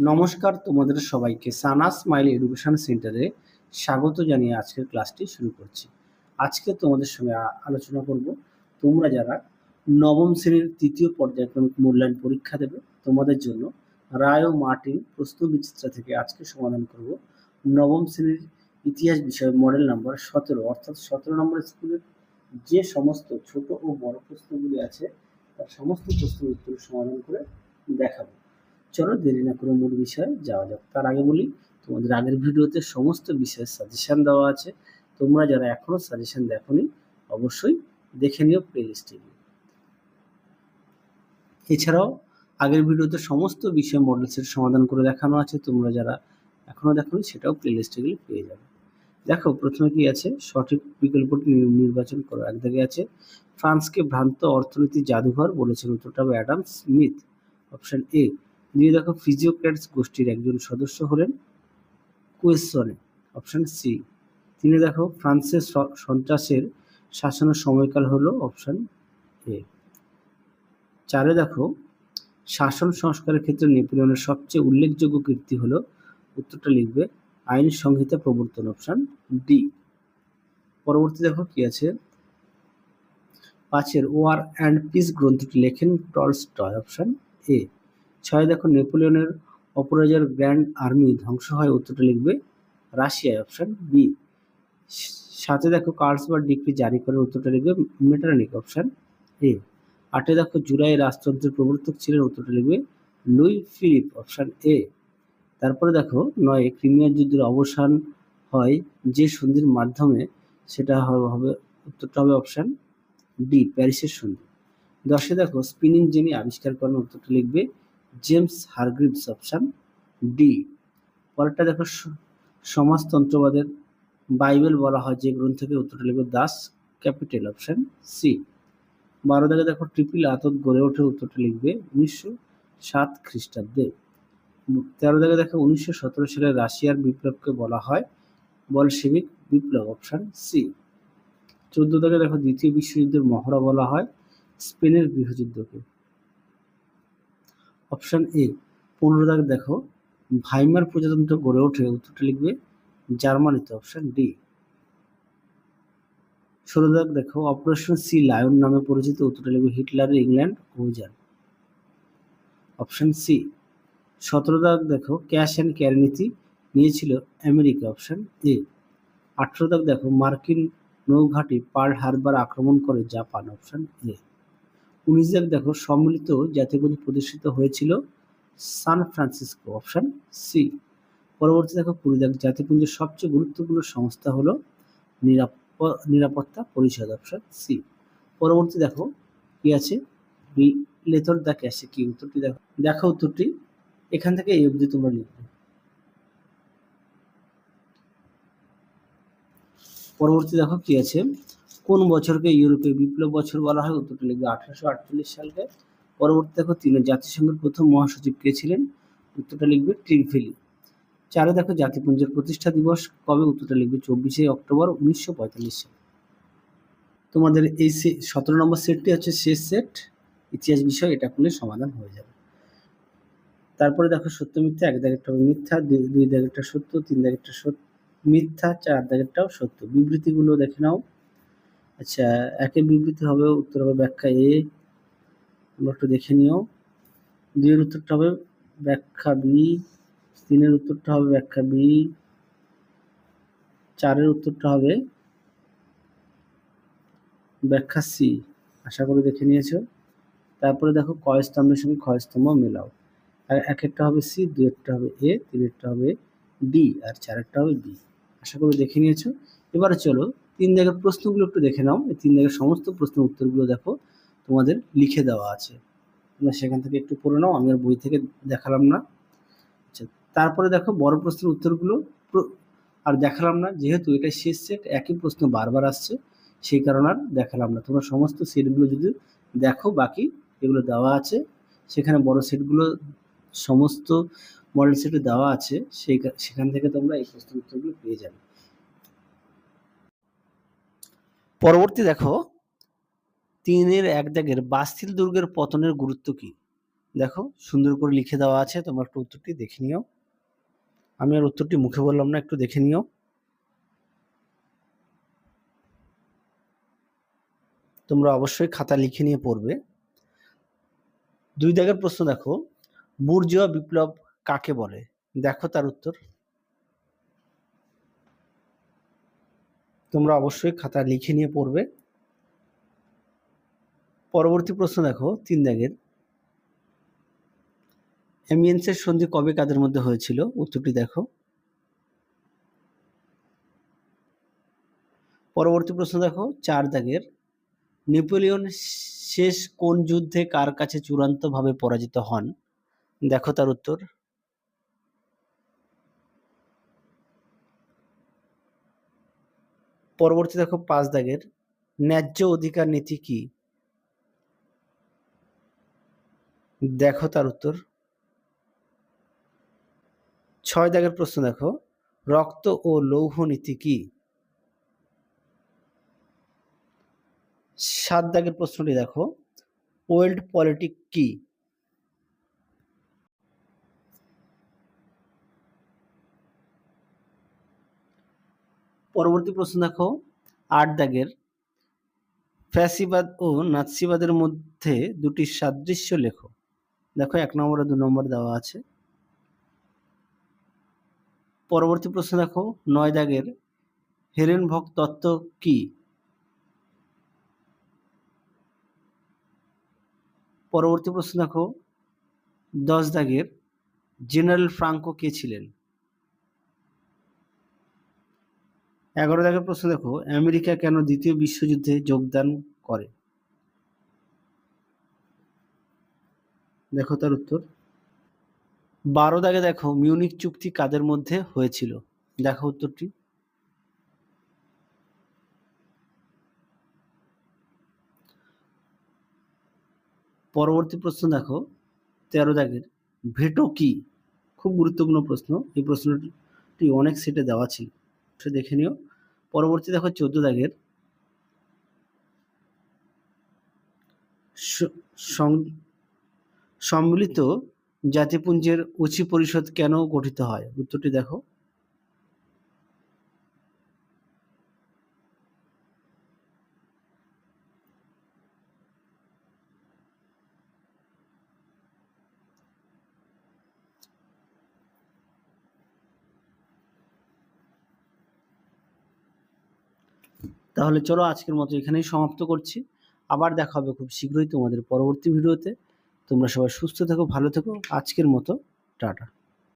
নমস্কার তোমাদের সবাইকে সানা স্মাইল এডুকেশন সেন্টারে স্বাগত জানিয়ে আজকের ক্লাসটি শুরু করছি। আজকে তোমাদের সঙ্গে আলোচনা করব তোমরা যারা নবম শ্রেণীর তৃতীয় পর্যায়ক্রমিক মূল্যায়ন পরীক্ষা দেবে তোমাদের জন্য রায় ও মার্টিন প্রশ্ন বিচিত্রা থেকে আজকে সমাধান করব নবম শ্রেণীর ইতিহাস বিষয়ে মডেল নাম্বার 17 অর্থাৎ 17 নম্বর স্কুলের যে সমস্ত ছোট ও বড় প্রশ্নগুলি আছে তার সমস্ত প্রশ্নের উত্তর সমাধান করে দেখাবো। চলো দেরি না করে মূল বিষয়ে যাওয়া যাক। তার আগে বলি তোমাদের আগের ভিডিওতে সমস্ত বিষয়ের সাজেশন দেওয়া আছে, তোমরা যারা এখনো সাজেশন দেখোনি অবশ্যই দেখে নিও প্লেলিস্টে গিয়ে। এছাড়াও আগের ভিডিওতে সমস্ত বিষয় মডেল সেট সমাধান করে দেখানো আছে, তোমরা যারা এখনো দেখোনি সেটাও প্লেলিস্টে গেলে পেয়ে যাবে। দেখো প্রথমে কি আছে, সঠিক বিকল্পটি নির্বাচন করো। এক দাগে আছে ফ্রান্সকে ভ্রান্ত অর্থনীতির জাদুঘর বলেছেন, উত্তরটা হবে অ্যাডাম স্মিথ, অপশন এ। দিয়ে দেখো ফিজিওক্র্যাটস গোষ্ঠীর একজন সদস্য হলেন কুয়েসনে, অপশন সি। তিনি দেখো ফ্রান্সের সন্ত্রাসের শাসনের সময়কাল হলো, অপশন এ। চারে দেখো শাসন সংস্কারের ক্ষেত্রে নেপোলিয়নের সবচেয়ে উল্লেখযোগ্য কীর্তি হলো, উত্তরটা লিখবে আইন সংহিতা প্রবর্তন, অপশন ডি। পরবর্তী দেখো কি আছে, পাঁচের ওয়ার অ্যান্ড পিস গ্রন্থটি লেখেন টলস্টয়, অপশন এ। ছয় দেখো নেপোলিয়নের অপরাজয়ের গ্র্যান্ড আর্মি ধ্বংস হয়, উত্তরটা লিখবে রাশিয়ায়, অপশন বি। সাথে দেখো কার্লসবার্গ ডিক্রি জারি করে, উত্তরটা লিখবে মেটারনিক, অপশন এ। আটে দেখো জুলাই রাজতন্ত্রের প্রবর্তক ছিলেন, উত্তরটা লিখবে লুই ফিলিপ, অপশন এ। তারপরে দেখো নয় ক্রিমিয়া যুদ্ধের অবসান হয় যে সন্ধির মাধ্যমে, সেটা হবে উত্তরটা হবে অপশন ডি, প্যারিসের সন্ধি। দশে দেখো স্পিনিং জেনি আবিষ্কার করেন, উত্তরটা লিখবে জেমস হারগ্রিভস, অপশন ডি। পরেরটা দেখো সমাজতন্ত্রবাদের বাইবেল বলা হয় যে গ্রন্থকে, উত্তরটা লিখবে দাস ক্যাপিটাল, অপশন সি। 12 দাগে দেখো ট্রিপল আতত গড়ে ওঠে, উত্তরটা লিখবে 1907 খ্রিস্টাব্দে। 13 দাগে দেখো 1917 সালে রাশিয়ার বিপ্লবকে বলা হয় বলশেভিক বিপ্লব, অপশন সি। 14 দাগে দেখো দ্বিতীয় বিশ্বযুদ্ধের মহড়া বলা হয় স্পেনের গৃহযুদ্ধকে, অপশন এ। 15 দাগে দেখো ভাইমার প্রজাতন্ত্র গড়ে ওঠে, উত্তরটা লিখবে জার্মানিতে, অপশন ডি। 16 দাগ দেখো অপারেশন সি লায়ন নামে পরিচিত, উত্তরটা লিখবে হিটলারের ইংল্যান্ড অভিযান, অপশন সি। 17 দাগ দেখো ক্যাশ অ্যান্ড ক্যারি নীতি নিয়েছিল আমেরিকা, অপশন এ। 18 দাগ দেখো মার্কিন নৌঘাঁটি পার্ল হারবার আক্রমণ করে জাপান, অপশন এ। 19 দাগ দেখো সম্মিলিত জাতিপুঞ্জ প্রতিষ্ঠিত হয়েছিল সান ফ্রান্সিসকো, অপশন সি। পরবর্তী দেখো 20 দাগ জাতিপুঞ্জের সবচেয়ে গুরুত্বপূর্ণ সংস্থা হলো নিরাপত্তা পরিষদ, অপশন সি। পরবর্তী দেখো কি আছে, লেথর দ্য ক্যাশে কি, উত্তরটি দেখো। দেখো উত্তরটি এখান থেকে এই অবধি তোমরা লিখবে। পরবর্তী দেখো কি আছে, কোন বছরকে ইউরোপের বিপ্লব বছর বলা হয়, উত্তরটি লিখবে 1848 সালকে। পরবর্তী দেখো 3 জাতিসংঘের প্রথম মহাসচিব কে ছিলেন, উত্তরটা লিখবে ট্রিভেলি। 4 দেখো জাতিপুঞ্জের প্রতিষ্ঠা দিবস কবে, উত্তরটা লিখবে 24 অক্টোবর 1945 সালে। তোমাদের এই 17 নম্বর সেটটি হচ্ছে শেষ সেট ইতিহাস বিষয়, এটা করলে সমাধান হয়ে যাবে। তারপরে দেখো সত্য মিথ্যা, এক দাগেরটা হবে মিথ্যা, দুই দাগেরটা সত্য, তিন দাগেরটা মিথ্যা, চার দাগেরটাও সত্য। বিবৃতিগুলো দেখে নাও। আচ্ছা, একের বিবৃতি হবে, উত্তর হবে ব্যাখ্যা এ, তোমরা একটু দেখে নিও। দুইয়ের উত্তরটা হবে ব্যাখ্যা বি, তিনের উত্তরটা হবে ব্যাখ্যা বি, চারের উত্তরটা হবে ব্যাখ্যা সি। আশা করি দেখে নিয়েছো। তারপরে দেখো ক স্তম্ভের সঙ্গে খ স্তম্ভ মেলাও। আর একেরটা হবে সি, দুইয়েরটা হবে এ, তিনেরটা হবে ডি, আর চারেরটা হবে বি। আশা করি দেখে নিয়েছো। এবারে চলো 3 দাগের প্রশ্নগুলো একটু দেখে নাও। এই 3 দাগের সমস্ত প্রশ্নের উত্তরগুলো দেখো তোমাদের লিখে দেওয়া আছে, তোমরা সেখান থেকে একটু পড়ে নাও, আমি আর বই থেকে দেখালাম না। আচ্ছা, তারপরে দেখো বড় প্রশ্নের উত্তরগুলো আর দেখালাম না, যেহেতু এটা শেষ সেট, একই প্রশ্ন বারবার আসছে, সেই কারণে আর দেখালাম না। তোমরা সমস্ত সেটগুলো যদি দেখো, বাকি এগুলো দেওয়া আছে, সেখানে বড় সেটগুলো সমস্ত মডেল সেটে দেওয়া আছে, সেখান থেকে তোমরা এই প্রশ্নের উত্তরগুলো পেয়ে যাবে। পরবর্তী দেখো 3-এর 1 দাগের বাস্তিল দুর্গের পতনের গুরুত্ব কি, দেখো সুন্দর করে লিখে দেওয়া আছে, তোমরা একটু উত্তরটি দেখে নিও। আমি আর উত্তরটি মুখে বললাম না, একটু দেখে নিও। তোমরা অবশ্যই খাতা লিখে নিয়ে পড়বে। 2 দাগের প্রশ্ন দেখো, বুর্জোয়া বিপ্লব কাকে বলে? দেখো তার উত্তর। তোমরা অবশ্যই খাতা লিখে নিয়ে পড়বে। পরবর্তী প্রশ্ন দেখো 3 দাগের, এমিয়েন্সের সন্ধি কবে কাদের মধ্যে হয়েছিল? উত্তরটি দেখো। পরবর্তী প্রশ্ন দেখো 4 দাগের, নেপোলিয়ন শেষ কোন যুদ্ধে কার কাছে চূড়ান্তভাবে পরাজিত হন? দেখো তার উত্তর। পরবর্তী দেখো 5 দাগের, ন্যায্য অধিকার নীতি কি? দেখো তার উত্তর। 6 দাগের প্রশ্ন দেখো, রক্ত ও লৌহ নীতি কি? 7 দাগের প্রশ্নটি দেখো, ওয়েল্ড পলিটিক কি? পরবর্তী প্রশ্ন দেখো 8 দাগের, ফ্যাসিবাদ ও নাৎসিবাদের মধ্যে দুটি সাদৃশ্য লেখো। দেখো 1 নম্বর ও 2 নম্বর দেওয়া আছে। পরবর্তী প্রশ্ন দেখো 9 দাগের, হেরেনভক তত্ত্ব কি? পরবর্তী প্রশ্ন দেখো 10 দাগের, জেনারেল ফ্রাঙ্কো কে ছিলেন? 11 দাগের প্রশ্ন দেখো, আমেরিকা কেন দ্বিতীয় বিশ্বযুদ্ধে যোগদান করে? দেখো তার উত্তর। 12 দাগে দেখো, মিউনিক চুক্তি কাদের মধ্যে হয়েছিল? দেখো উত্তরটি। পরবর্তী প্রশ্ন দেখো 13 দাগের, ভেটো কি? খুব গুরুত্বপূর্ণ প্রশ্ন, এই প্রশ্নটি অনেক সেটে দেওয়া ছিল, সেটা দেখে নিও। পরবর্তী দেখো 14 দাগের, সম্মিলিত জাতিপুঞ্জের উঁচু পরিষদ কেন গঠিত হয়? উত্তরটি দেখো। তাহলে চলো আজকের মতো এখানেই সমাপ্ত করছি। আবার দেখা হবে খুব শীঘ্রই তোমাদের পরবর্তী ভিডিওতে। তোমরা সবাই সুস্থ থেকো, ভালো থেকো। আজকের মতো টাটা।